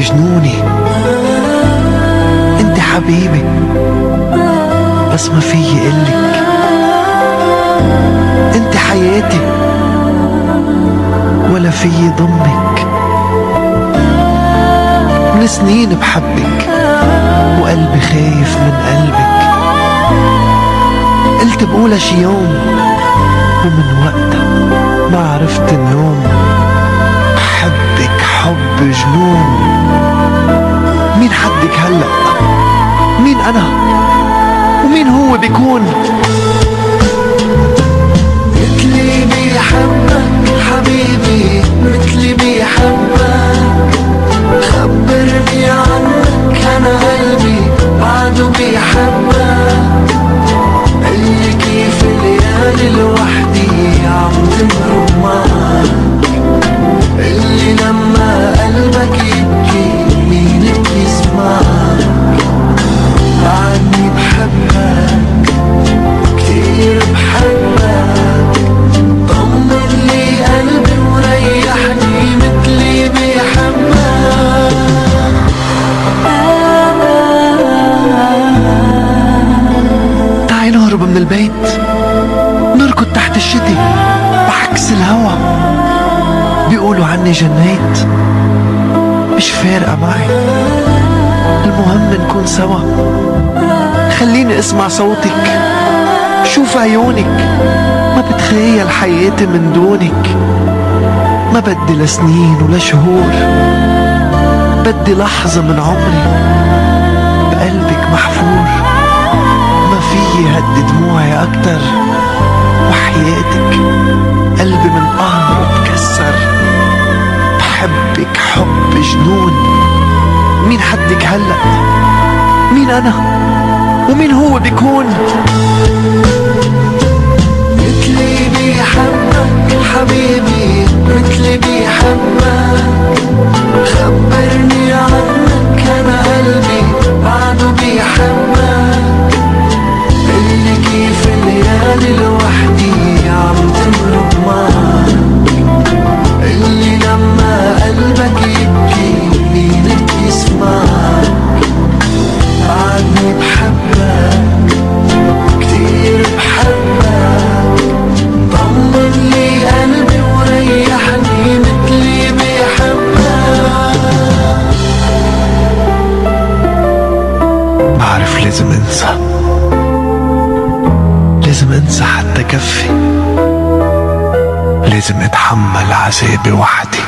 جنوني. انت حبيبي بس ما فيي قلك، انت حياتي ولا فيي ضمك. من سنين بحبك وقلبي خايف من قلبك. قلت بقولها شي يوم ومن وقتها ما عرفت النوم. بحبك حب جنون. مين حدك هلأ؟ مين أنا؟ ومين هو بيكون؟ مثلي بيحبك حبيبي، مثلي بيحبك. خبرني عنك، أنا قلبي بعده بيحبك. قلي كيف الليالي لوحدي عم تمرق معك. قلي لما قلبك يبكي مين بيسمعك. بعدني بحبك كتير بحبك. طمن لي قلبي وريحني مثلي بيحبك. تعي نهرب من البيت، نركض تحت الشتي بعكس الهوا. بيقولوا عني جنيت، مش فارقة معي، المهم نكون سوا. خليني اسمع صوتك، شوف عيونك. ما بتخيل حياتي من دونك. ما بدي لا سنين ولا شهور، بدي لحظة من عمري بقلبك محفور. ما فيي هدي دموعي أكتر، وحياتك قلبي من قهر بكسر. بحبك حب جنون. مين حدك هلأ؟ مين أنا؟ ومين هو بيكون؟ مثلي بيحبك حبيبي، مثلي بيحبك. خبرني عنك، أنا قلبي بعده بيحبك. قلي كيف الليالي لوحدي عم تمرق معك. قلي لما قلبك يبكي مين بيسمعك. بعدني بحبك كتير بحبك. طمن لي قلبي وريحني مثلي بيحبك. بعرف لازم انسى، لازم انسى حتى كفي. لازم اتحمل عذابي وحدي.